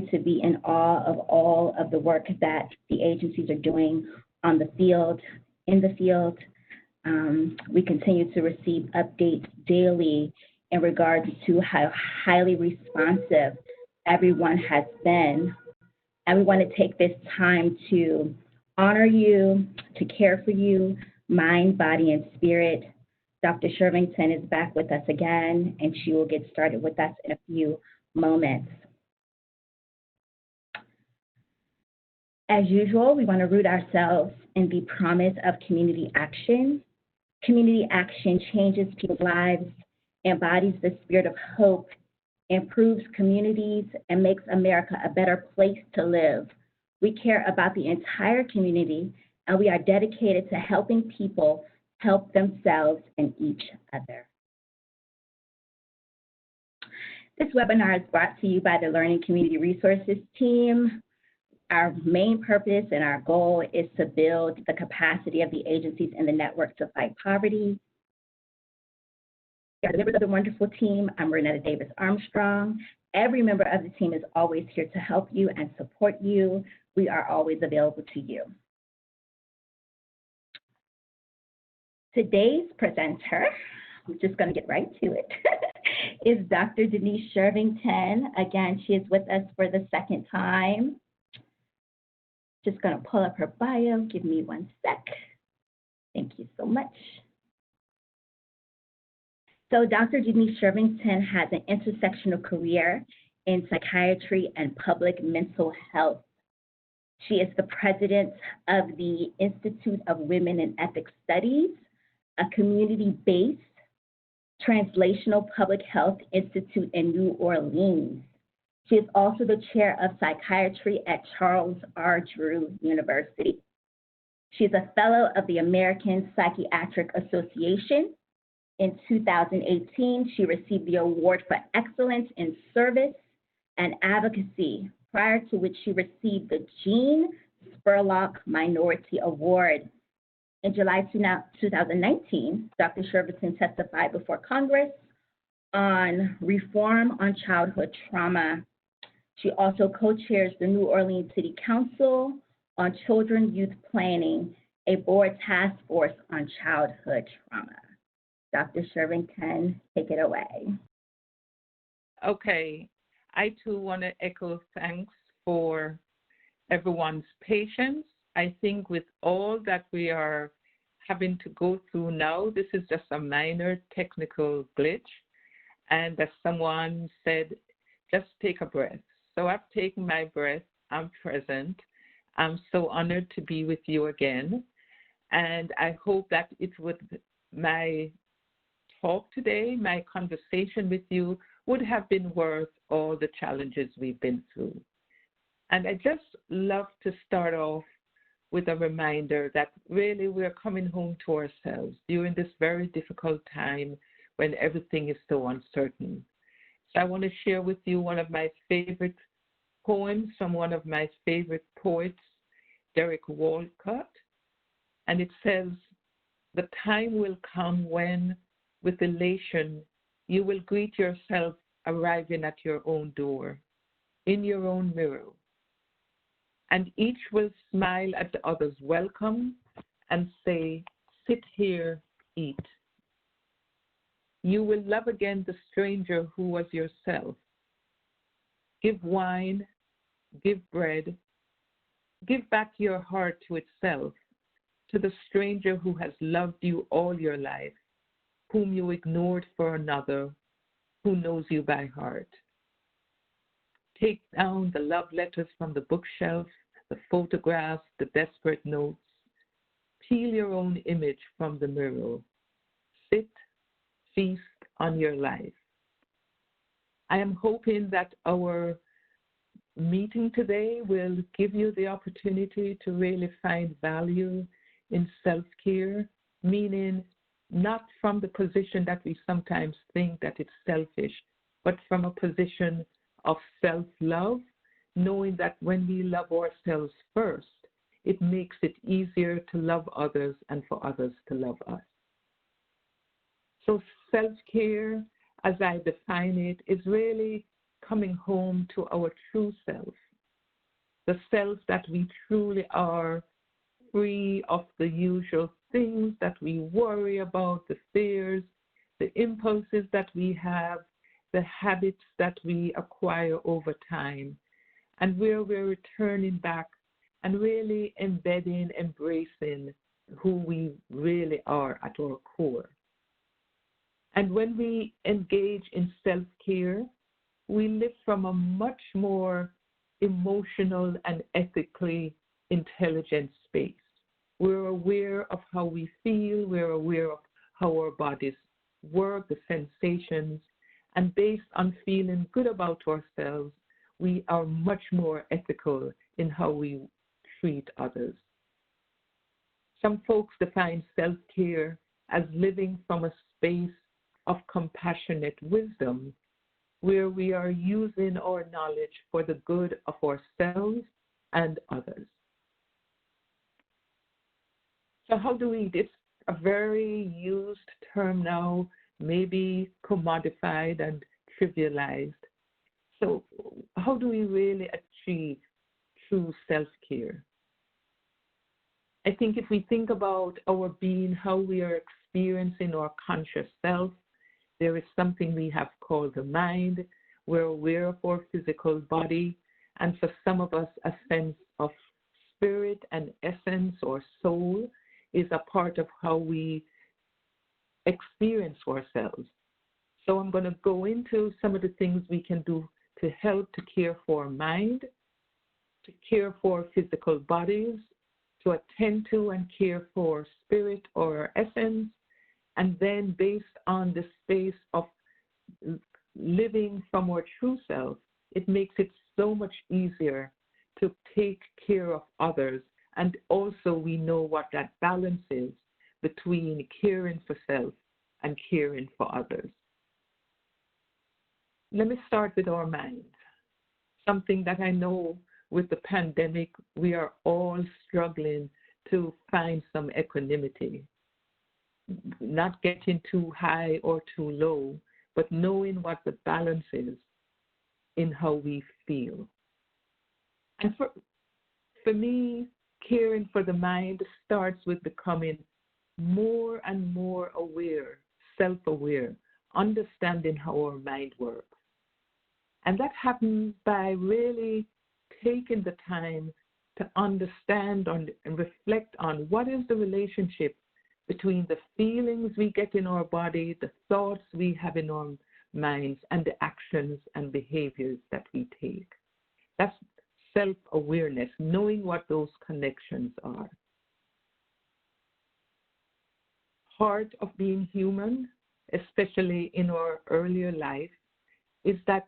to be in awe of all of the work that the agencies are doing on the field, in the field. We continue to receive updates daily in regards to how highly responsive everyone has been. And we want to take this time to honor you, to care for you, mind, body, and spirit. Dr. Shervington is back with us again, and she will get started with us in a few moments. As usual, we want to root ourselves in the promise of community action. Community action changes people's lives, embodies the spirit of hope, improves communities, and makes America a better place to live. We care about the entire community, and we are dedicated to helping people help themselves and each other. This webinar is brought to you by the Learning Community Resources team. Our main purpose and our goal is to build the capacity of the agencies and the network to fight poverty. We are members of the wonderful team. I'm Renetta Davis Armstrong. Every member of the team is always here to help you and support you. We are always available to you. Today's presenter, I'm just going to get right to it, is Dr. Denese Shervington. Again, she is with us for the second time. Just going to pull up her bio. Give me one sec. Thank you so much. So Dr. Denese Shervington has an intersectional career in psychiatry and public mental health. She is the president of the Institute of Women in Ethic Studies, a community-based translational public health institute in New Orleans. She is also the chair of psychiatry at Charles R. Drew University. She is a fellow of the American Psychiatric Association. In 2018, she received the award for excellence in service and advocacy, prior to which she received the Jean Spurlock Minority Award. In July 2019, Dr. Shervington testified before Congress on reform on childhood trauma. She also co-chairs the New Orleans City Council on Children Youth Planning, a board task force on childhood trauma. Dr. Shervington, take it away. Okay, I too want to echo thanks for everyone's patience. I think with all that we are having to go through now, this is just a minor technical glitch. And as someone said, just take a breath. So I've taken my breath, I'm present. I'm so honored to be with you again. And I hope that my talk today, my conversation with you would have been worth all the challenges we've been through. And I just love to start off with a reminder that really we're coming home to ourselves during this very difficult time when everything is so uncertain. So I want to share with you one of my favorite poems from one of my favorite poets, Derek Walcott. And it says, "The time will come when, with elation, you will greet yourself arriving at your own door, in your own mirror. And each will smile at the other's welcome and say, sit here, eat. You will love again the stranger who was yourself. Give wine, give bread, give back your heart to itself, to the stranger who has loved you all your life, whom you ignored for another, who knows you by heart. Take down the love letters from the bookshelf, the photographs, the desperate notes. Peel your own image from the mirror. Sit, feast on your life." I am hoping that our meeting today will give you the opportunity to really find value in self-care, meaning not from the position that we sometimes think that it's selfish, but from a position of self-love, knowing that when we love ourselves first, it makes it easier to love others and for others to love us. So self-care, as I define it, is really coming home to our true self, the self that we truly are, free of the usual things that we worry about, the fears, the impulses that we have, the habits that we acquire over time, and where we're returning back and really embedding, embracing who we really are at our core. And when we engage in self-care, we live from a much more emotional and ethically intelligent space. We're aware of how we feel, we're aware of how our bodies work, the sensations, and based on feeling good about ourselves, we are much more ethical in how we treat others. Some folks define self-care as living from a space of compassionate wisdom, where we are using our knowledge for the good of ourselves and others. So how do we, it's a very used term now, maybe commodified and trivialized. So how do we really achieve true self-care? I think if we think about our being, how we are experiencing our conscious self, there is something we have called the mind. We're aware of our physical body, and for some of us, a sense of spirit and essence or soul is a part of how we experience ourselves. So I'm going to go into some of the things we can do to help to care for our mind, to care for physical bodies, to attend to and care for spirit or essence, and then based on the space of living from our true self, it makes it so much easier to take care of others. And also we know what that balance is between caring for self and caring for others. Let me start with our mind, something that I know with the pandemic, we are all struggling to find some equanimity, not getting too high or too low, but knowing what the balance is in how we feel. And for me, caring for the mind starts with becoming more and more aware, self-aware, understanding how our mind works. And that happens by really taking the time to understand and reflect on what is the relationship between the feelings we get in our body, the thoughts we have in our minds, and the actions and behaviors that we take. That's self-awareness, knowing what those connections are. Part of being human, especially in our earlier life, is that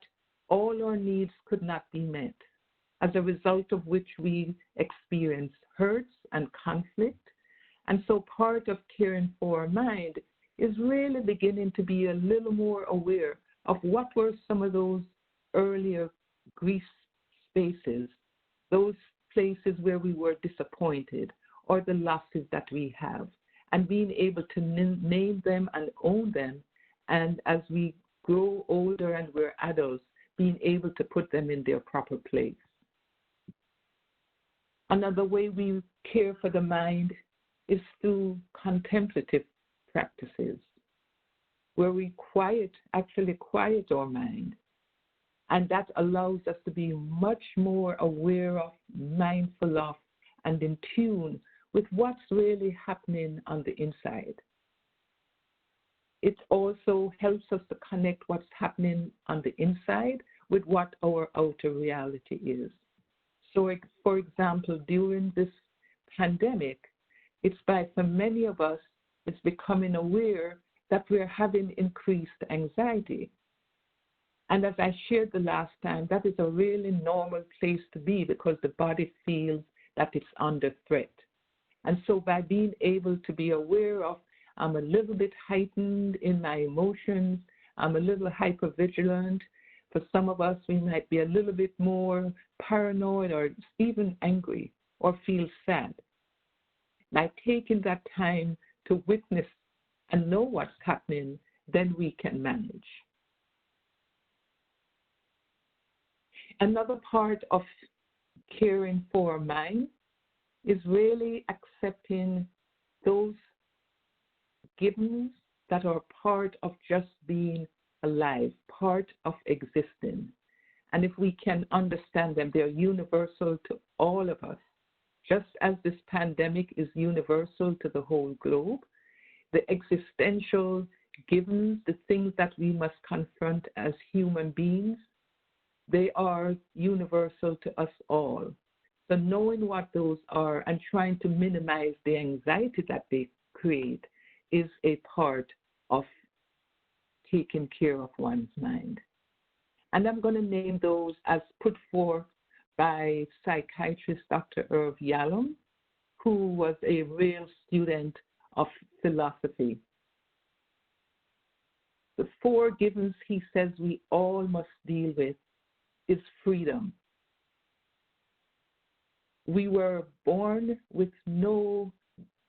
all our needs could not be met, as a result of which we experience hurts and conflict. And so part of caring for our mind is really beginning to be a little more aware of what were some of those earlier grief spaces, those places where we were disappointed, or the losses that we have, and being able to name them and own them. And as we grow older and we're adults, being able to put them in their proper place. Another way we care for the mind is through contemplative practices, where we actually quiet our mind. And that allows us to be much more aware of, mindful of, and in tune with what's really happening on the inside. It also helps us to connect what's happening on the inside with what our outer reality is. So, for example, during this pandemic, for many of us, it's becoming aware that we're having increased anxiety. And as I shared the last time, that is a really normal place to be because the body feels that it's under threat. And so by being able to be aware of, I'm a little bit heightened in my emotions, I'm a little hypervigilant. For some of us, we might be a little bit more paranoid or even angry or feel sad. By taking that time to witness and know what's happening, then we can manage. Another part of caring for our mind is really accepting those givens that are part of just being alive, part of existing. And if we can understand them, they're universal to all of us. Just as this pandemic is universal to the whole globe, the existential givens, the things that we must confront as human beings, they are universal to us all. So knowing what those are and trying to minimize the anxiety that they create is a part of taking care of one's mind. And I'm going to name those as put forth by psychiatrist Dr. Irv Yalom, who was a real student of philosophy. The four givens he says we all must deal with is freedom. We were born with no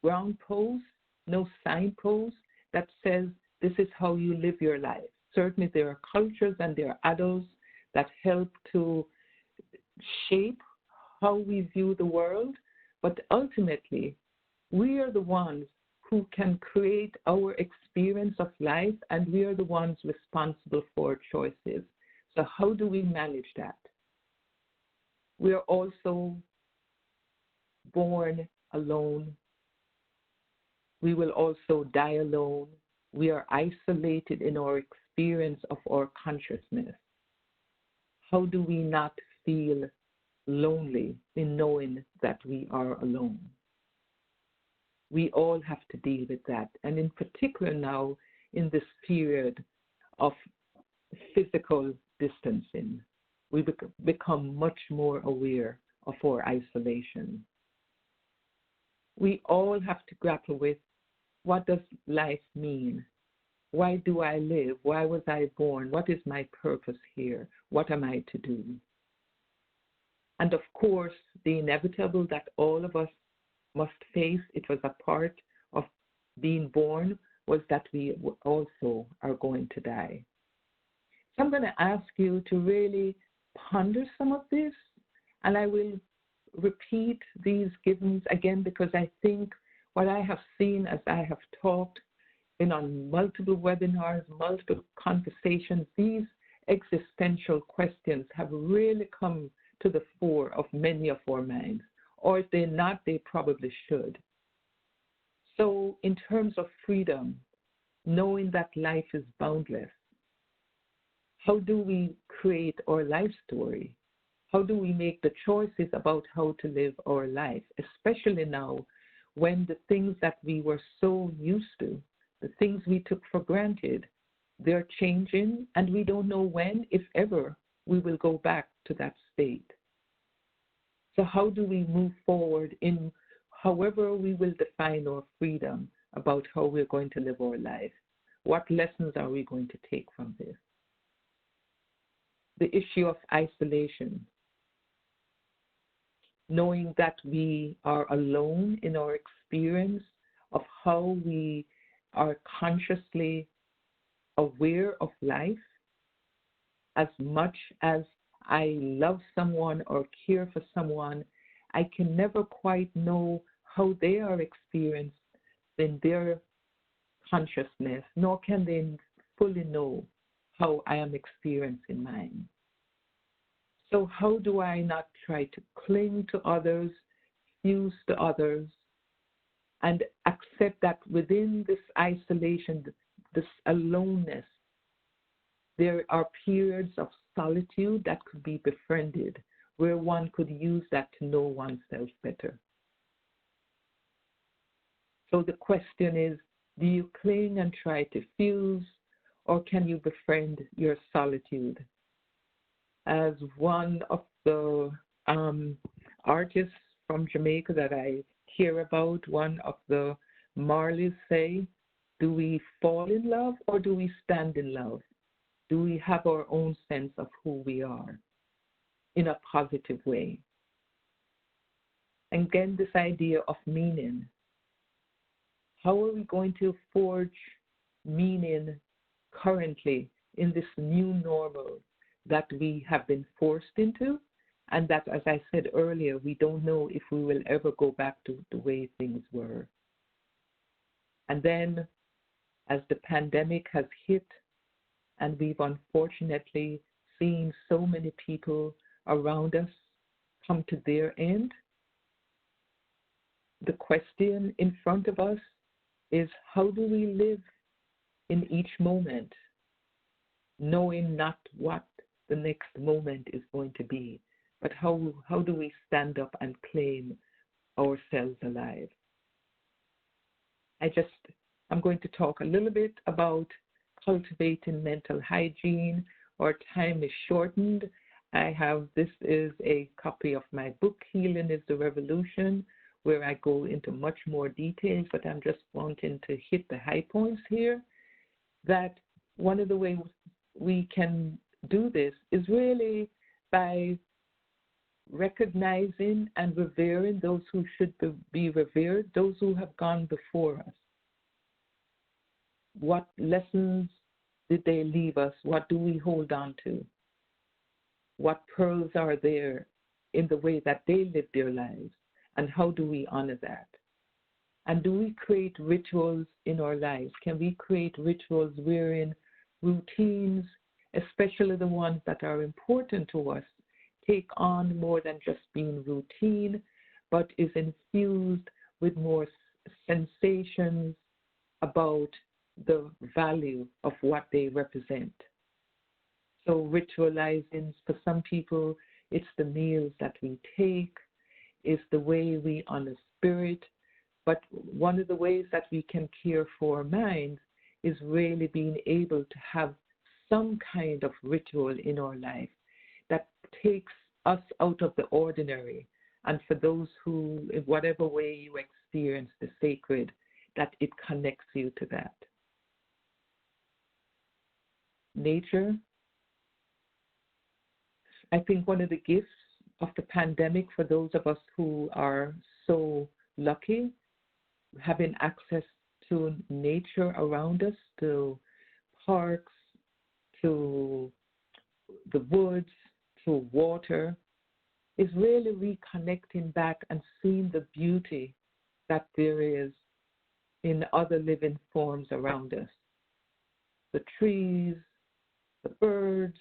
ground post, no signpost that says this is how you live your life. Certainly there are cultures and there are adults that help to shape how we view the world, but ultimately we are the ones who can create our experience of life, and we are the ones responsible for choices. So how do we manage that? We are also born alone. We will also die alone. We are isolated in our experience of our consciousness. How do we not feel lonely in knowing that we are alone? We all have to deal with that. And in particular now, in this period of physical distancing, we become much more aware of our isolation. We all have to grapple with, what does life mean? Why do I live? Why was I born? What is my purpose here? What am I to do? And of course, the inevitable that all of us must face, it was a part of being born, was that we also are going to die. So I'm going to ask you to really ponder some of this, and I will repeat these givens again because I think what I have seen as I have talked on multiple webinars, multiple conversations, these existential questions have really come to the fore of many of our minds, or if they're not, they probably should. So in terms of freedom, knowing that life is boundless, how do we create our life story? How do we make the choices about how to live our life, especially now when the things that we were so used to, the things we took for granted, they're changing, and we don't know when, if ever, we will go back to that state. So how do we move forward in however we will define our freedom about how we're going to live our life? What lessons are we going to take from this? The issue of isolation, knowing that we are alone in our experience of how we are consciously aware of life. As much as I love someone or care for someone, I can never quite know how they are experienced in their consciousness, nor can they fully know how I am experiencing mine. So how do I not try to cling to others, fuse to others, and accept that within this isolation, this aloneness, there are periods of solitude that could be befriended, where one could use that to know oneself better. So the question is, do you cling and try to fuse, or can you befriend your solitude? As one of the artists from Jamaica that I hear about, one of the Marleys say, do we fall in love or do we stand in love? Do we have our own sense of who we are in a positive way? And again, this idea of meaning. How are we going to forge meaning currently in this new normal, that we have been forced into, and that, as I said earlier, we don't know if we will ever go back to the way things were. And then, as the pandemic has hit, and we've unfortunately seen so many people around us come to their end, the question in front of us is, how do we live in each moment, knowing not what the next moment is going to be, but how do we stand up and claim ourselves alive? I'm going to talk a little bit about cultivating mental hygiene. Our time is shortened. This is a copy of my book, Healing is the Revolution, where I go into much more details, but I'm just wanting to hit the high points here, that one of the ways we can do this is really by recognizing and revering those who should be revered, those who have gone before us. What lessons did they leave us? What do we hold on to? What pearls are there in the way that they lived their lives? And how do we honor that? And do we create rituals in our lives? Can we create rituals wherein routines, especially the ones that are important to us, take on more than just being routine, but is infused with more sensations about the value of what they represent? So ritualizing, for some people, it's the meals that we take, it's the way we honor spirit. But one of the ways that we can care for our minds is really being able to have some kind of ritual in our life that takes us out of the ordinary. And for those who, in whatever way you experience the sacred, that it connects you to that. Nature. I think one of the gifts of the pandemic for those of us who are so lucky, having access to nature around us, to parks, to the woods, to water, is really reconnecting back and seeing the beauty that there is in other living forms around us. The trees, the birds,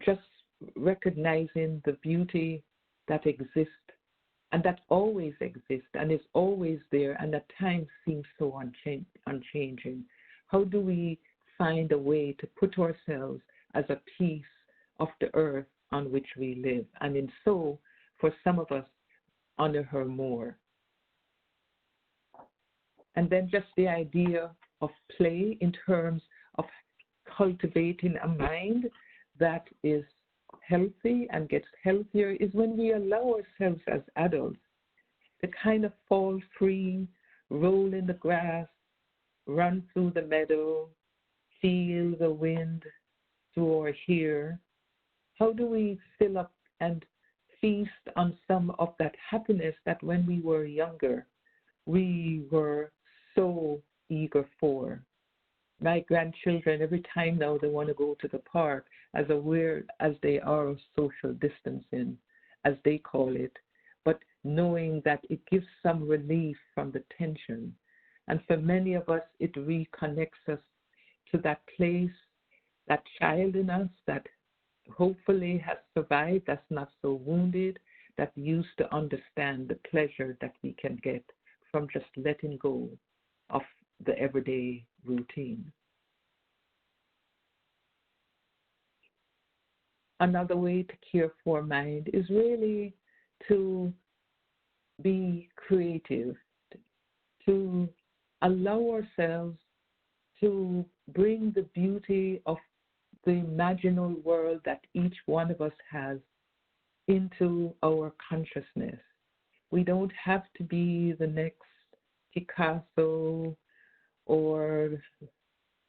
just recognizing the beauty that exists and that always exists and is always there and at times seems so unchanging. How do we find a way to put ourselves as a piece of the earth on which we live, and in so, for some of us, honor her more? And then just the idea of play in terms of cultivating a mind that is healthy and gets healthier is when we allow ourselves as adults to kind of fall free, roll in the grass, run through the meadow, feel the wind through our hair. How do we fill up and feast on some of that happiness that when we were younger, we were so eager for? My grandchildren, every time now they want to go to the park, as aware as they are of social distancing, as they call it, but knowing that it gives some relief from the tension. And for many of us, it reconnects us to that place, that child in us that hopefully has survived, that's not so wounded, that used to understand the pleasure that we can get from just letting go of the everyday routine. Another way to care for mind is really to be creative, to allow ourselves to bring the beauty of the imaginal world that each one of us has into our consciousness. We don't have to be the next Picasso or,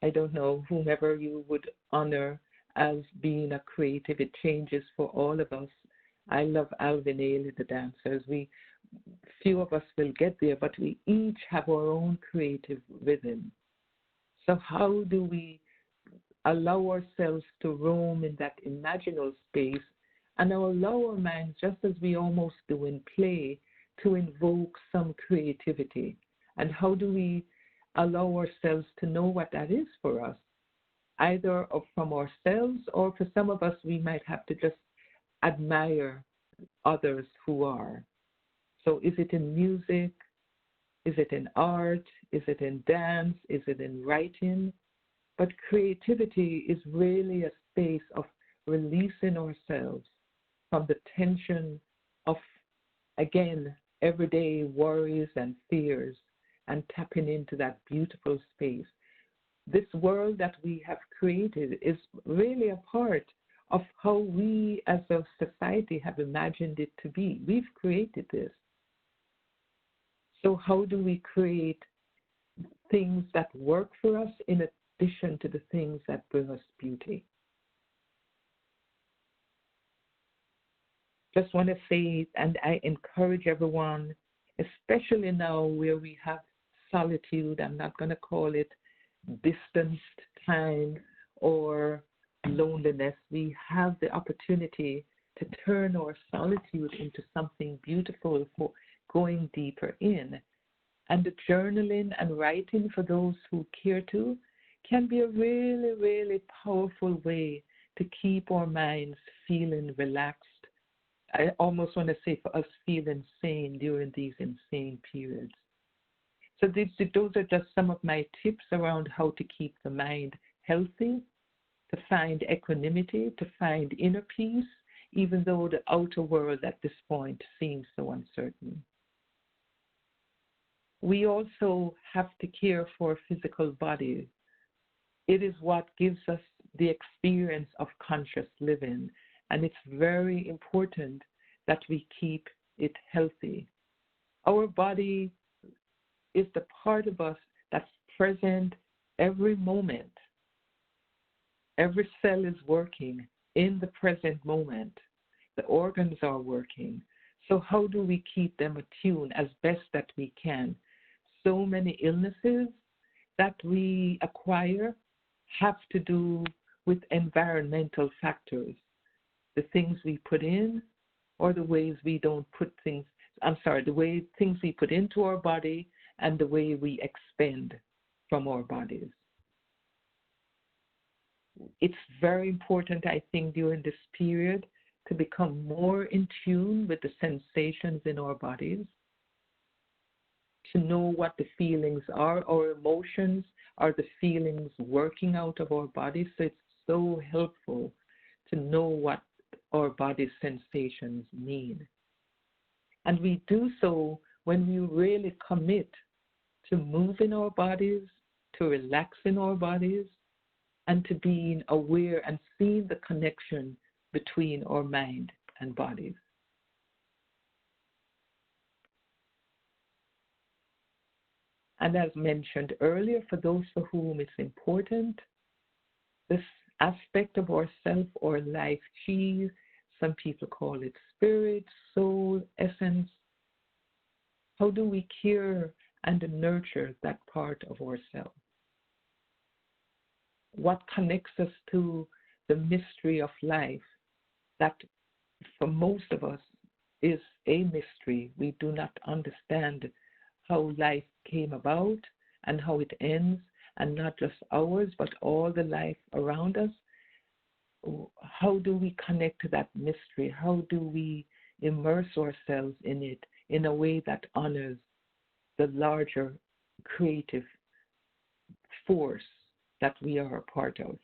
I don't know, whomever you would honor as being a creative. It changes for all of us. I love Alvin Ailey, the dancers. Few of us will get there, but we each have our own creative rhythm. So how do we allow ourselves to roam in that imaginal space and allow our minds, just as we almost do in play, to invoke some creativity. And how do we allow ourselves to know what that is for us? Either from ourselves, or for some of us, we might have to just admire others who are. So is it in music? Is it in art? Is it in dance? Is it in writing? But creativity is really a space of releasing ourselves from the tension of, again, everyday worries and fears, and tapping into that beautiful space. This world that we have created is really a part of how we as a society have imagined it to be. We've created this. So how do we create things that work for us in addition to the things that bring us beauty? Just want to say, and I encourage everyone, especially now where we have solitude, I'm not going to call it distanced time or loneliness, we have the opportunity to turn our solitude into something beautiful for going deeper in. And the journaling and writing, for those who care to, can be a really, really powerful way to keep our minds feeling relaxed. I almost want to say for us feeling sane during these insane periods. So those are just some of my tips around how to keep the mind healthy, to find equanimity, to find inner peace, even though the outer world at this point seems so uncertain. We also have to care for our physical body. It is what gives us the experience of conscious living, and it's very important that we keep it healthy. Our body is the part of us that's present every moment. Every cell is working in the present moment. The organs are working. So how do we keep them attuned as best that we can? So many illnesses that we acquire have to do with environmental factors. The things we put in, or the ways we don't put things, the way things we put into our body and the way we expend from our bodies. It's very important, I think, during this period to become more in tune with the sensations in our bodies, to know what the feelings are. Our emotions are the feelings working out of our bodies, so it's so helpful to know what our body's sensations mean. And we do so when we really commit to moving our bodies, to relaxing our bodies, and to being aware and seeing the connection between our mind and bodies. And as mentioned earlier, for those for whom it's important, this aspect of ourself or life, chi, some people call it spirit, soul, essence. How do we care and nurture that part of ourselves? What connects us to the mystery of life that for most of us is a mystery? We do not understand how life came about and how it ends, and not just ours, but all the life around us. How do we connect to that mystery? How do we immerse ourselves in it in a way that honors the larger creative force that we are a part of?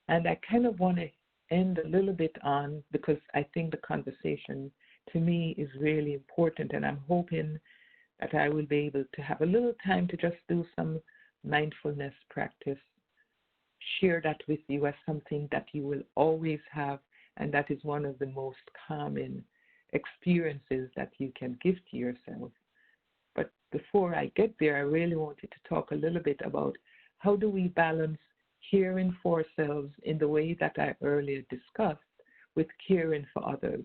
And I kind of want to end a little bit on, because I think the conversation to me is really important, and I'm hoping that I will be able to have a little time to just do some mindfulness practice, share that with you as something that you will always have, and that is one of the most common experiences that you can give to yourself. But before I get there, I really wanted to talk a little bit about how do we balance caring for ourselves in the way that I earlier discussed with caring for others.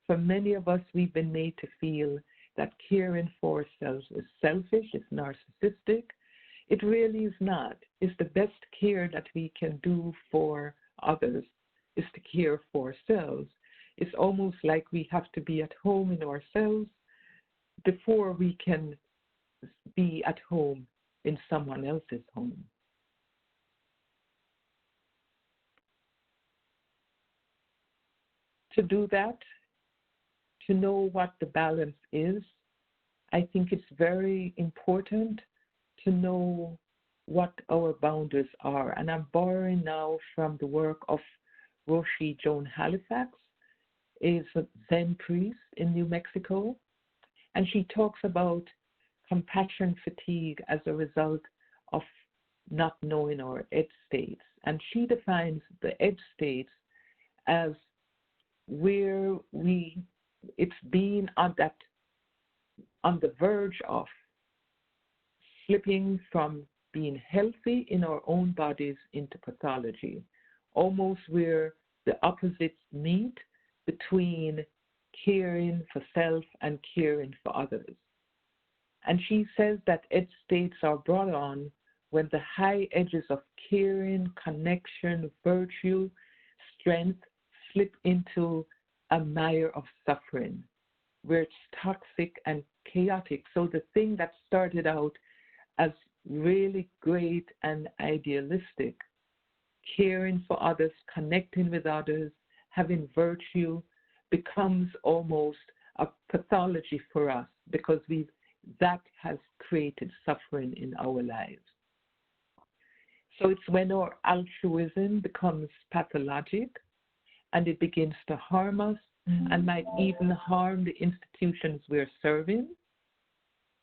For many of us, we've been made to feel that caring for ourselves is selfish, it's narcissistic, It really is not. It's the best care that we can do for others is to care for ourselves. It's almost like we have to be at home in ourselves before we can be at home in someone else's home. To do that, to know what the balance is, I think it's very important to know what our boundaries are. And I'm borrowing now from the work of Roshi Joan Halifax, is a Zen priest in New Mexico, and she talks about compassion fatigue as a result of not knowing our edge states. And she defines the edge states as where it's being on the verge of slipping from being healthy in our own bodies into pathology, almost where the opposites meet between caring for self and caring for others. And she says that edge states are brought on when the high edges of caring, connection, virtue, strength slip into a mire of suffering, where it's toxic and chaotic. So the thing that started out as really great and idealistic, caring for others, connecting with others, having virtue, becomes almost a pathology for us because that has created suffering in our lives. So it's when our altruism becomes pathologic and it begins to harm us and might even harm the institutions we're serving.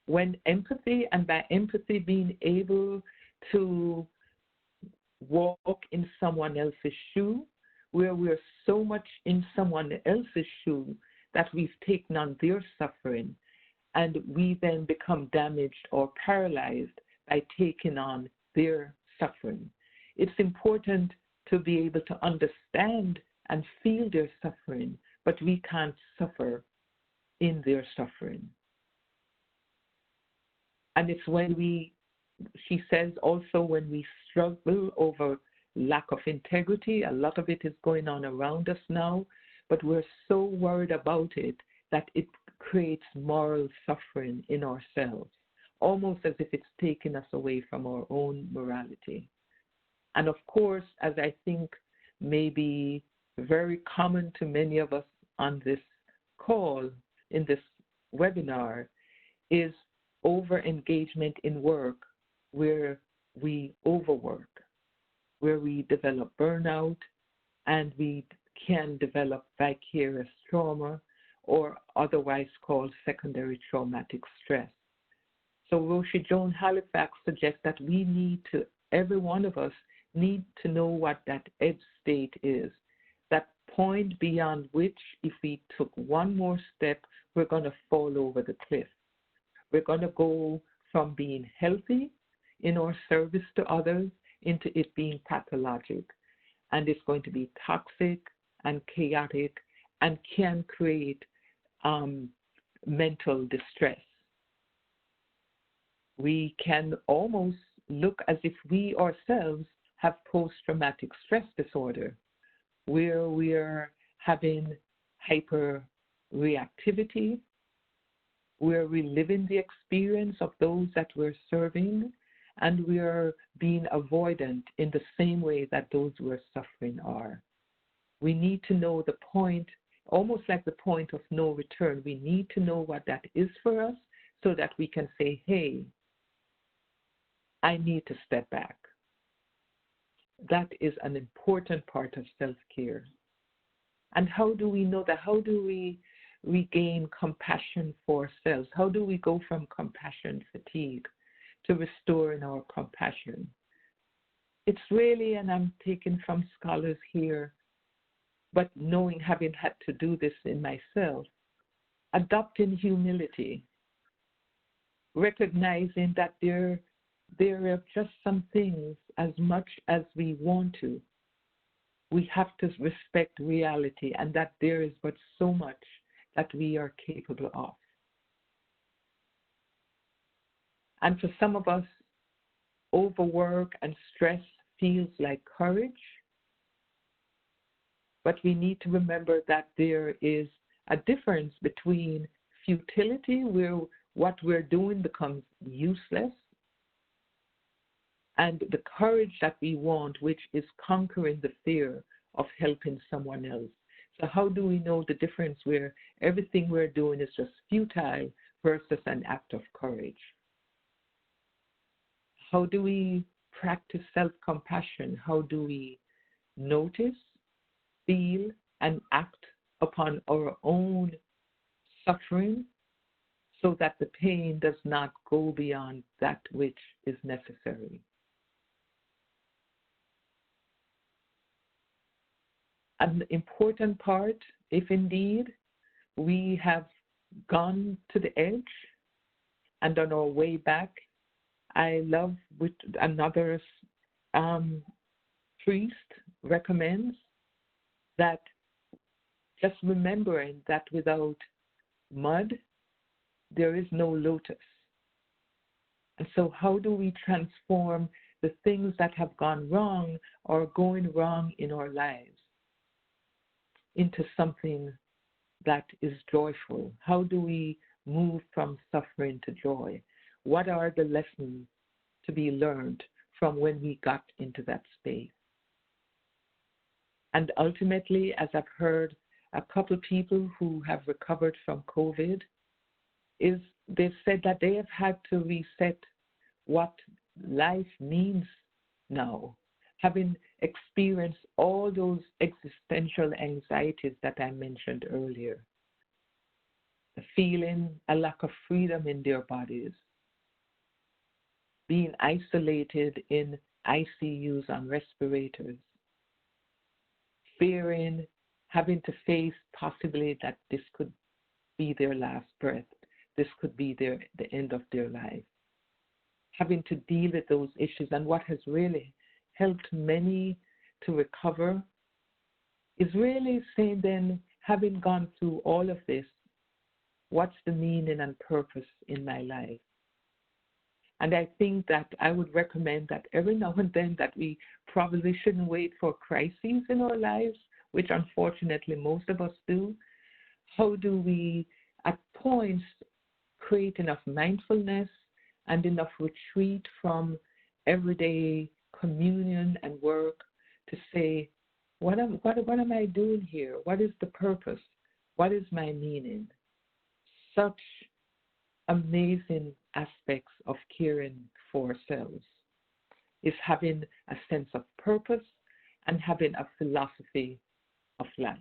When empathy, and by empathy being able to walk in someone else's shoe, where we're so much in someone else's shoe that we've taken on their suffering, and we then become damaged or paralyzed by taking on their suffering. It's important to be able to understand and feel their suffering, but we can't suffer in their suffering. And it's when she says also when we struggle over lack of integrity, a lot of it is going on around us now, but we're so worried about it that it creates moral suffering in ourselves, almost as if it's taking us away from our own morality. And of course, as I think may be very common to many of us on this call, in this webinar, is over-engagement in work where we overwork, where we develop burnout, and we can develop vicarious trauma or otherwise called secondary traumatic stress. So Roshi Joan Halifax suggests that we need to, every one of us need to know what that edge state is, that point beyond which if we took one more step, we're going to fall over the cliff. We're going to go from being healthy in our service to others into it being pathologic. And it's going to be toxic and chaotic and can create mental distress. We can almost look as if we ourselves have post-traumatic stress disorder, where we're having hyper-reactivity, we're reliving the experience of those that we're serving, and we are being avoidant in the same way that those who are suffering are. We need to know the point, almost like the point of no return. We need to know what that is for us so that we can say, hey, I need to step back. That is an important part of self-care. And how do we know that? How do we regain compassion for ourselves? How do we go from compassion fatigue to restoring our compassion? It's really, and I'm taking from scholars here, but knowing, having had to do this in myself, adopting humility, recognizing that there are just some things, as much as we want to, we have to respect reality, and that there is but so much that we are capable of. And for some of us, overwork and stress feels like courage, but we need to remember that there is a difference between futility, where what we're doing becomes useless, and the courage that we want, which is conquering the fear of helping someone else. So how do we know the difference where everything we're doing is just futile versus an act of courage? How do we practice self-compassion? How do we notice, feel, and act upon our own suffering so that the pain does not go beyond that which is necessary? An important part, if indeed we have gone to the edge and on our way back, I love what another priest recommends, that just remembering that without mud, there is no lotus. And so how do we transform the things that have gone wrong or going wrong in our lives into something that is joyful? How do we move from suffering to joy? What are the lessons to be learned from when we got into that space? And ultimately, as I've heard a couple people who have recovered from COVID, they've said that they have had to reset what life means now, having experienced all those existential anxieties that I mentioned earlier, feeling a lack of freedom in their bodies, being isolated in ICUs on respirators, fearing, having to face possibly that this could be their last breath, this could be the end of their life, having to deal with those issues. And what has really helped many to recover is really saying, then, having gone through all of this, what's the meaning and purpose in my life? And I think that I would recommend that every now and then that we probably shouldn't wait for crises in our lives, which unfortunately most of us do. How do we, at points, create enough mindfulness and enough retreat from everyday communion and work to say, what am I doing here? What is the purpose? What is my meaning? Such amazing aspects of caring for ourselves is having a sense of purpose and having a philosophy of life.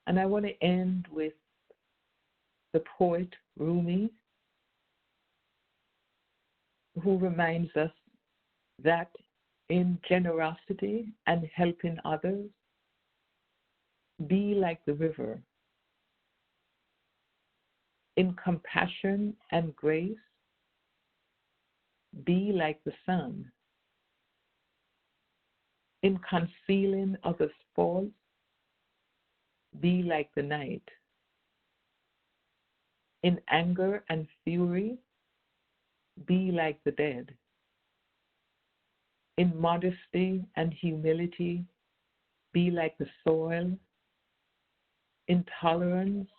And I want to end with the poet Rumi, who reminds us that in generosity and helping others, be like the river. In compassion and grace, be like the sun. In concealing others' faults, be like the night. In anger and fury, be like the dead. In modesty and humility, be like the soil. In tolerance,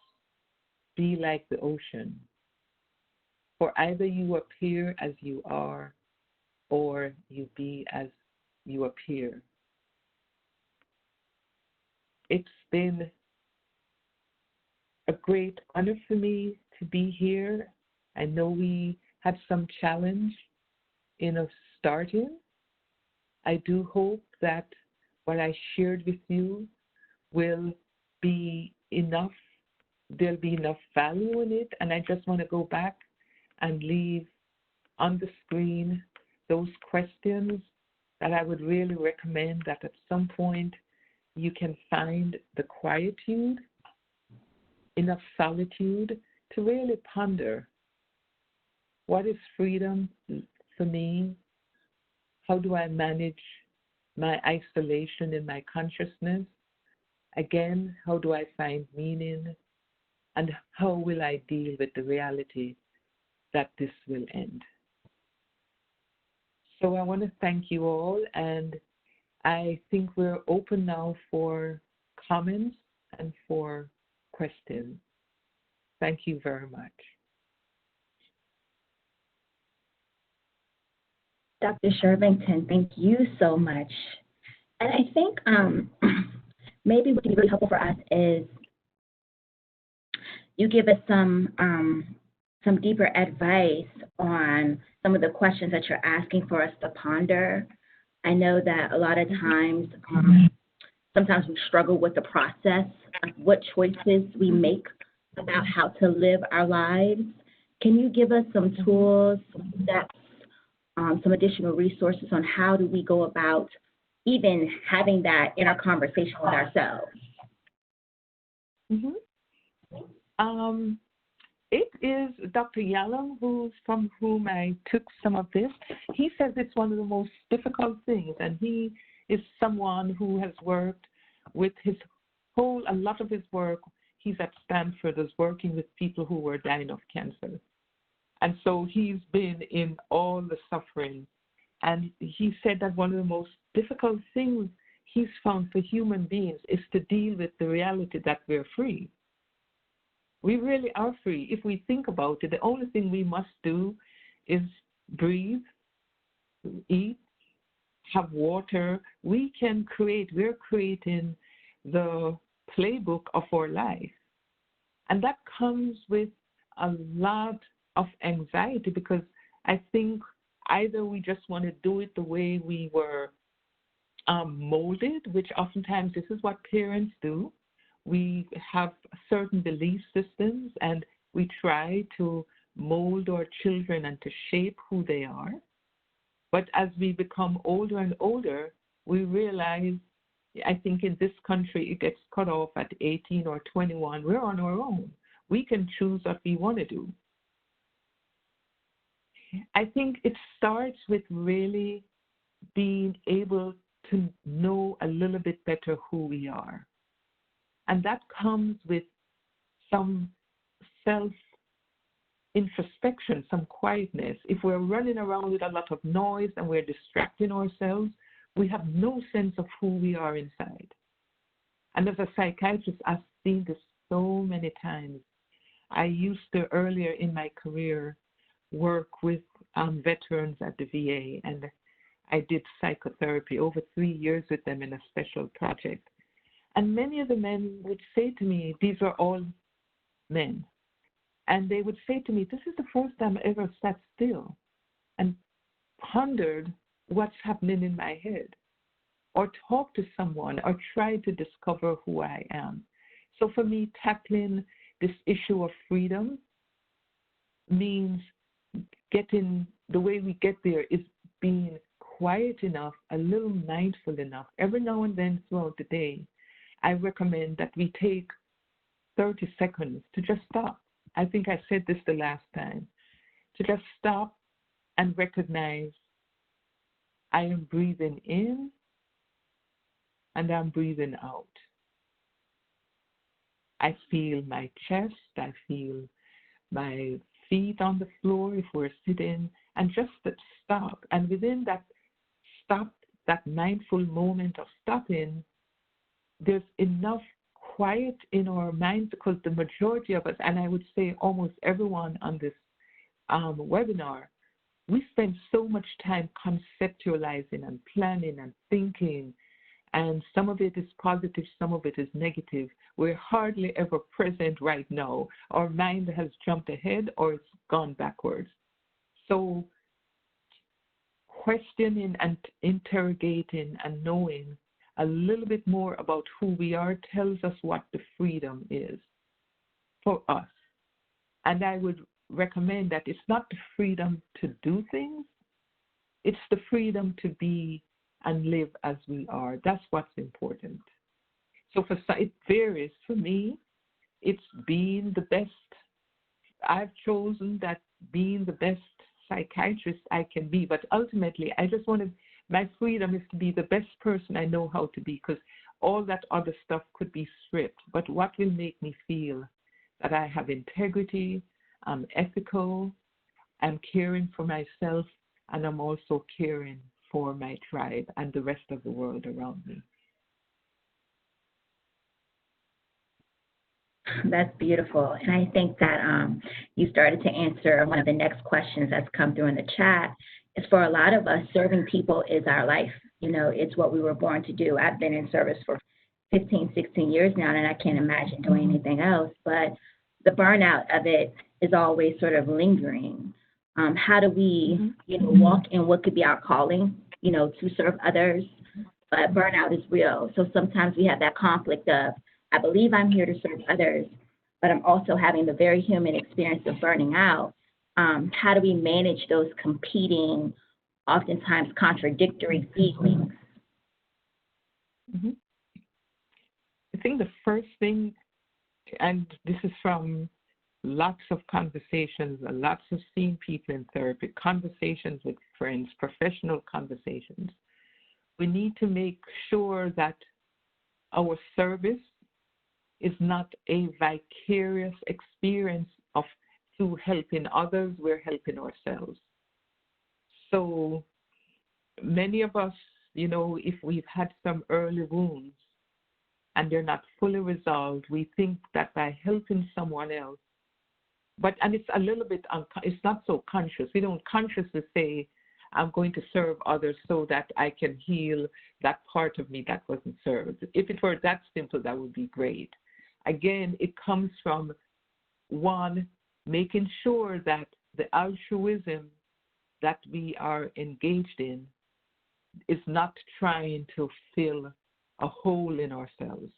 be like the ocean. For either you appear as you are, or you be as you appear. It's been a great honor for me to be here. I know we had some challenge in us starting. I do hope that what I shared with you will be enough. There'll be enough value in it, and I just want to go back and leave on the screen those questions that I would really recommend that at some point you can find the quietude, enough solitude to really ponder, what is freedom for me? How do I manage my isolation in my consciousness? Again, how do I find meaning? And how will I deal with the reality that this will end. So I want to thank you all, and I think we're open now for comments and for questions. Thank you very much. Dr. Shervington, thank you so much. And I think maybe what would be really helpful for us is you give us some deeper advice on some of the questions that you're asking for us to ponder. I know that a lot of times, sometimes we struggle with the process of what choices we make about how to live our lives. Can you give us some tools, some steps, some additional resources on how do we go about even having that inner conversation with ourselves? It is Dr. Yalom, from whom I took some of this. He says it's one of the most difficult things, and he is someone who has worked with a lot of his work. He's at Stanford, is working with people who were dying of cancer. And so he's been in all the suffering. And he said that one of the most difficult things he's found for human beings is to deal with the reality that we're free. We really are free. If we think about it, the only thing we must do is breathe, eat, have water. We're creating the playbook of our life. And that comes with a lot of anxiety, because I think either we just want to do it the way we were molded, which oftentimes this is what parents do. We have certain belief systems and we try to mold our children and to shape who they are. But as we become older and older, we realize, I think in this country, it gets cut off at 18 or 21. We're on our own. We can choose what we want to do. I think it starts with really being able to know a little bit better who we are. And that comes with some self-introspection, some quietness. If we're running around with a lot of noise and we're distracting ourselves, we have no sense of who we are inside. And as a psychiatrist, I've seen this so many times. I used to, earlier in my career, work with veterans at the VA, and I did psychotherapy over 3 years with them in a special project. And many of the men would say to me, these are all men, and they would say to me, this is the first time I ever sat still and pondered what's happening in my head, or talked to someone, or tried to discover who I am. So for me, tackling this issue of freedom means the way we get there is being quiet enough, a little mindful enough. Every now and then throughout the day, I recommend that we take 30 seconds to just stop. I think I said this the last time, to just stop and recognize I am breathing in and I'm breathing out. I feel my chest, I feel my feet on the floor if we're sitting, and just stop. And within that stop, that mindful moment of stopping, there's enough quiet in our minds, because the majority of us, and I would say almost everyone on this webinar, we spend so much time conceptualizing and planning and thinking, and some of it is positive, some of it is negative. We're hardly ever present right now. Our mind has jumped ahead or it's gone backwards. So questioning and interrogating and knowing a little bit more about who we are tells us what the freedom is for us. And I would recommend that it's not the freedom to do things, it's the freedom to be and live as we are. That's what's important. So it varies. For me, it's being the best. I've chosen that being the best psychiatrist I can be, but ultimately I just want to, my freedom is to be the best person I know how to be, because all that other stuff could be stripped. But what will make me feel that I have integrity, I'm ethical, I'm caring for myself, and I'm also caring for my tribe and the rest of the world around me. That's beautiful. And I think that you started to answer one of the next questions that's come through in the chat. Is for a lot of us, serving people is our life. You know, it's what we were born to do. I've been in service for 15, 16 years now, and I can't imagine doing anything else. But the burnout of it is always sort of lingering. How do we, walk in what could be our calling, to serve others? But burnout is real. So sometimes we have that conflict of, I believe I'm here to serve others, but I'm also having the very human experience of burning out. How do we manage those competing, oftentimes contradictory feelings? Mm-hmm. I think the first thing, and this is from lots of conversations, lots of seeing people in therapy, conversations with friends, professional conversations, we need to make sure that our service is not a vicarious experience of through helping others, we're helping ourselves. So many of us, if we've had some early wounds and they're not fully resolved, we think that by helping someone else, and it's a little bit, it's not so conscious. We don't consciously say, I'm going to serve others so that I can heal that part of me that wasn't served. If it were that simple, that would be great. Again, it comes from, one, making sure that the altruism that we are engaged in is not trying to fill a hole in ourselves.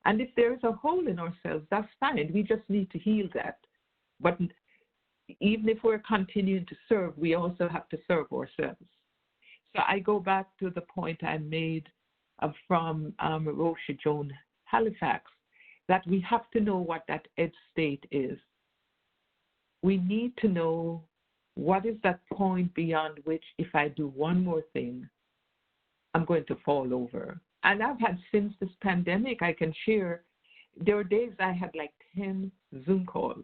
And if there is a hole in ourselves, that's fine. We just need to heal that. But even if we're continuing to serve, we also have to serve ourselves. So I go back to the point I made from Rosha Joan Halifax, that we have to know what that edge state is. We need to know what is that point beyond which if I do one more thing, I'm going to fall over. And I've had, since this pandemic, I can share, there were days I had like 10 Zoom calls.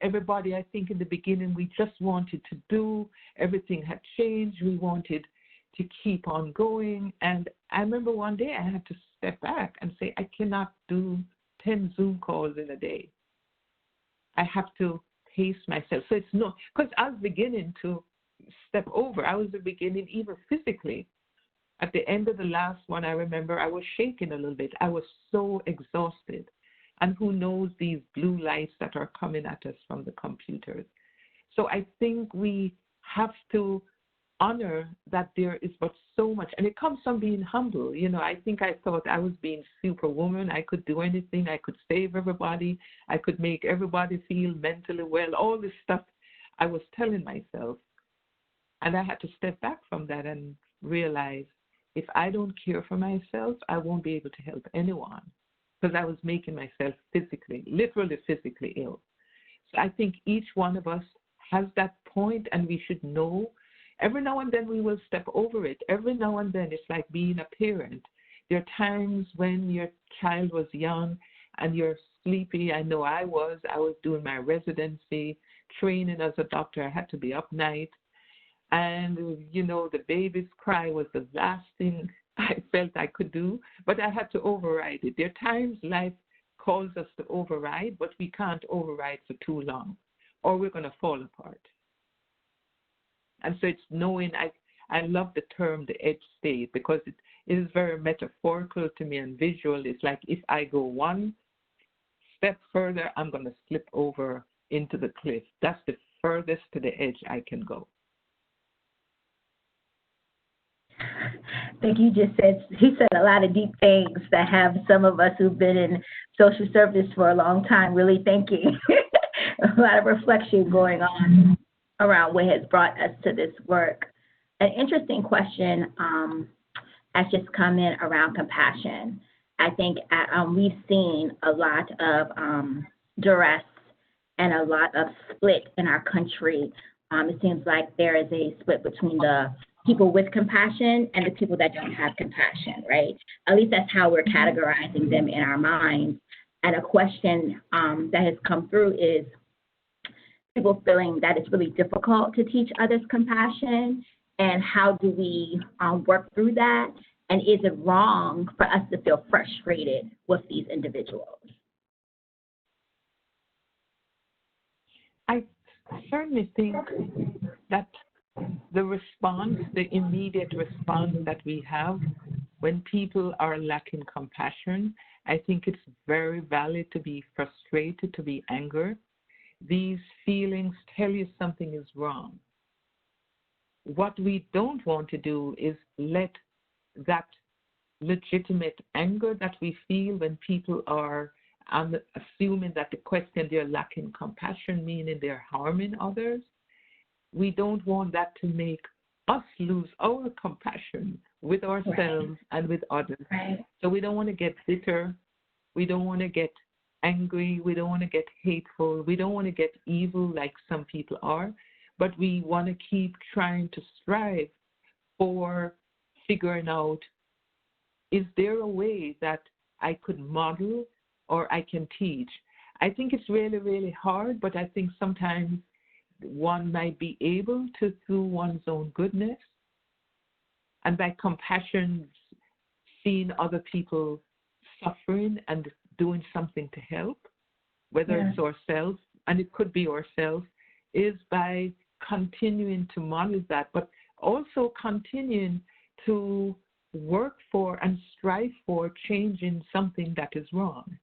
Everybody, I think in the beginning, we just wanted to do, everything had changed, we wanted to keep on going. And I remember one day I had to step back and say, I cannot do 10 Zoom calls in a day. I have to pace myself. So it's no, because I was beginning to step over. I was beginning even physically. At the end of the last one, I remember I was shaking a little bit. I was so exhausted. And who knows these blue lights that are coming at us from the computers. So I think we have to honor that there is but so much, and it comes from being humble. I think I thought I was being superwoman. I could do anything. I could save everybody. I could make everybody feel mentally well. All this stuff I was telling myself. And I had to step back from that and realize if I don't care for myself, I won't be able to help anyone, because I was making myself literally physically ill. So I think each one of us has that point, and we should know. Every now and then we will step over it. Every now and then it's like being a parent. There are times when your child was young and you're sleepy. I know I was doing my residency, training as a doctor. I had to be up night. And, the baby's cry was the last thing I felt I could do, but I had to override it. There are times life calls us to override, but we can't override for too long, or we're going to fall apart. And so it's knowing, I love the term, the edge state, because it is very metaphorical to me and visual. It's like if I go one step further, I'm going to slip over into the cliff. That's the furthest to the edge I can go. I think he said a lot of deep things that have some of us who've been in social service for a long time really thinking. A lot of reflection going on around what has brought us to this work. An interesting question has just come in around compassion. I think we've seen a lot of duress and a lot of split in our country. It seems like there is a split between the people with compassion and the people that don't have compassion, right? At least that's how we're categorizing them in our minds. And a question that has come through is, people feeling that it's really difficult to teach others compassion, and how do we work through that? And is it wrong for us to feel frustrated with these individuals? I certainly think that the response, the immediate response that we have when people are lacking compassion, I think it's very valid to be frustrated, to be angry. These feelings tell you something is wrong. What we don't want to do is let that legitimate anger that we feel when people are assuming that the question they're lacking compassion, meaning they're harming others. We don't want that to make us lose our compassion with ourselves and with others. Right. So we don't want to get bitter. We don't want to get angry. We don't want to get hateful. We don't want to get evil like some people are. But we want to keep trying to strive for figuring out, is there a way that I could model or I can teach? I think it's really, really hard, but I think sometimes one might be able to, through one's own goodness and by compassion, seeing other people suffering and doing something to help, whether it's ourselves, and it could be ourselves, is by continuing to model that, but also continuing to work for and strive for changing something that is wrong.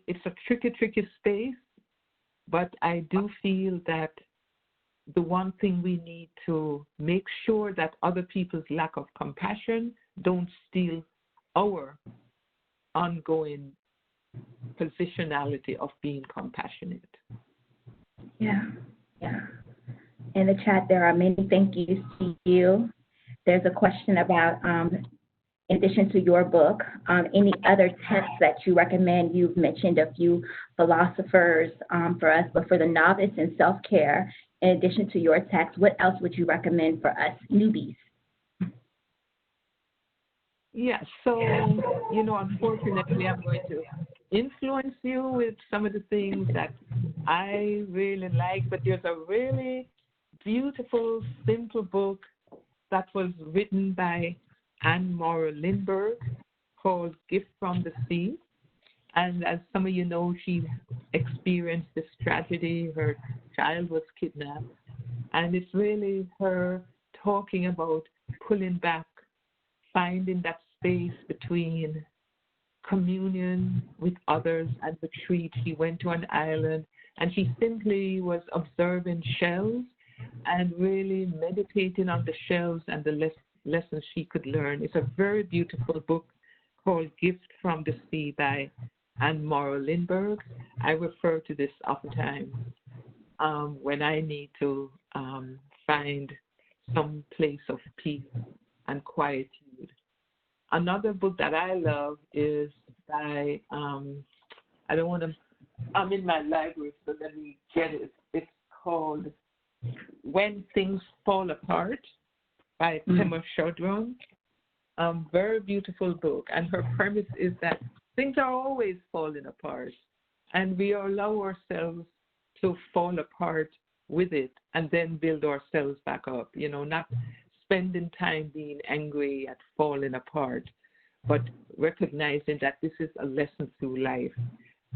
It's a tricky space, but I do feel that the one thing we need to make sure that other people's lack of compassion don't steal our ongoing positionality of being compassionate. Yeah. In the chat, there are many thank yous to you. There's a question about, in addition to your book, any other texts that you recommend? You've mentioned a few philosophers for us, but for the novice in self-care, in addition to your text, what else would you recommend for us newbies? Yeah, so, unfortunately, I'm going to influence you with some of the things that I really like, but there's a really beautiful, simple book that was written by Anne Morrow Lindbergh called Gift from the Sea. And as some of you know, she experienced this tragedy. Her child was kidnapped. And it's really her talking about pulling back, finding that space between communion with others and retreat. She went to an island and she simply was observing shells and really meditating on the shells and the lessons she could learn. It's a very beautiful book called Gift from the Sea by Anne Morrow Lindbergh. I refer to this oftentimes when I need to find some place of peace and quietude. Another book that I love is by, I'm in my library, so let me get it. It's called When Things Fall Apart by Pema Chodron. Very beautiful book. And her premise is that things are always falling apart, and we allow ourselves to fall apart with it and then build ourselves back up, not spending time being angry at falling apart, but recognizing that this is a lesson through life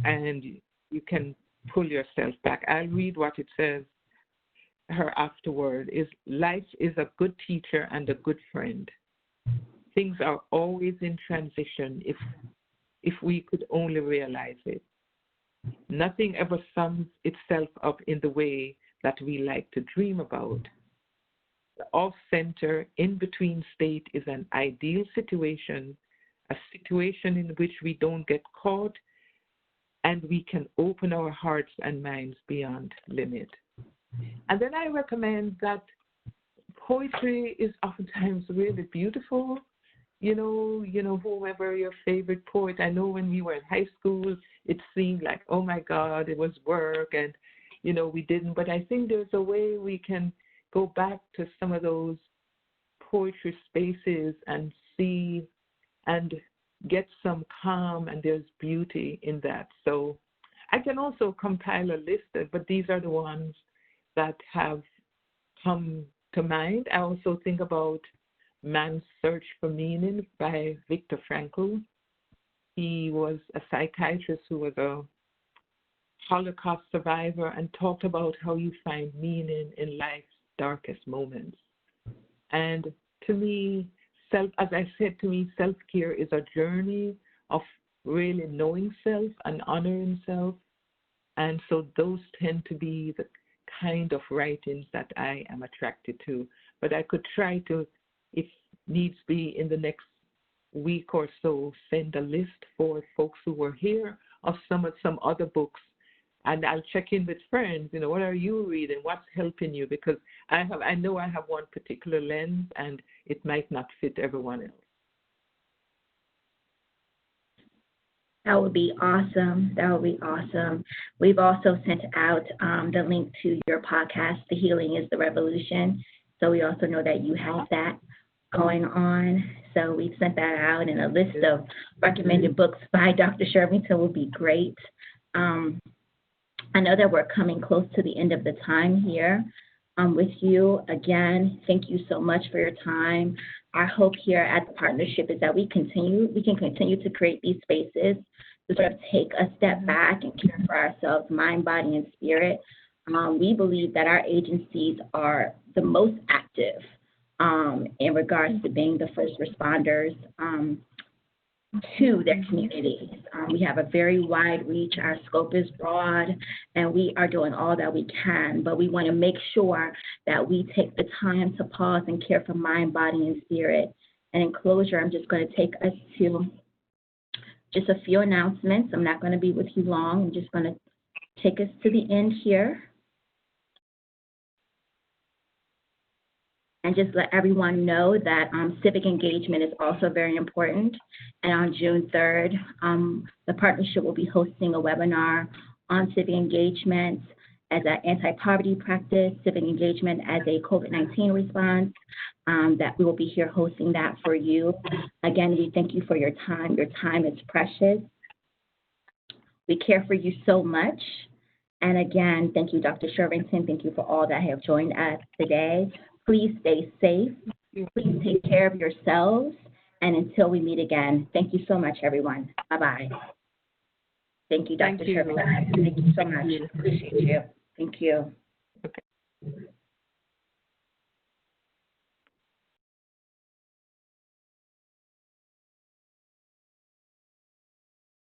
and you can pull yourself back. I'll read what it says, her afterword, is life is a good teacher and a good friend. Things are always in transition if we could only realize it. Nothing ever sums itself up in the way that we like to dream about. The off-center, in-between state is an ideal situation, a situation in which we don't get caught and we can open our hearts and minds beyond limit. And then I recommend that poetry is oftentimes really beautiful. Whomever your favorite poet. I know when we were in high school, it seemed like, oh my God, it was work and, we didn't. But I think there's a way we can go back to some of those poetry spaces and see and get some calm, and there's beauty in that. So I can also compile a list, but these are the ones that have come to mind. I also think about Man's Search for Meaning by Viktor Frankl. He was a psychiatrist who was a Holocaust survivor and talked about how you find meaning in life's darkest moments. And to me, as I said, to me, self-care is a journey of really knowing self and honoring self. And so those tend to be the kind of writings that I am attracted to. But I could try to, if needs be, in the next week or so, send a list for folks who were here of some other books. And I'll check in with friends, what are you reading? What's helping you? Because I know I have one particular lens and it might not fit everyone else. That would be awesome. That would be awesome. We've also sent out the link to your podcast, The Healing is the Revolution. So we also know that you have that going on. So we've sent that out, and a list of recommended books by Dr. Shervington will be great. I know that we're coming close to the end of the time here with you. Again, thank you so much for your time. Our hope here at the partnership is that we can continue to create these spaces to sort of take a step back and care for ourselves, mind, body, and spirit. We believe that our agencies are the most active in regards to being the first responders to their communities. We have a very wide reach. Our scope is broad, and we are doing all that we can, but we want to make sure that we take the time to pause and care for mind, body, and spirit. And in closure, I'm just going to take us to just a few announcements. I'm not going to be with you long. I'm just going to take us to the end here. And just let everyone know that civic engagement is also very important. And on June 3rd, the partnership will be hosting a webinar on civic engagement as an anti-poverty practice, civic engagement as a COVID-19 response, that we will be here hosting that for you. Again, we thank you for your time. Your time is precious. We care for you so much. And again, thank you, Dr. Shervington. Thank you for all that have joined us today. Please stay safe. Please take care of yourselves. And until we meet again, thank you so much, everyone. Bye-bye. Thank you, Dr. Shervington. Thank you so much. Appreciate you. Thank you. Okay.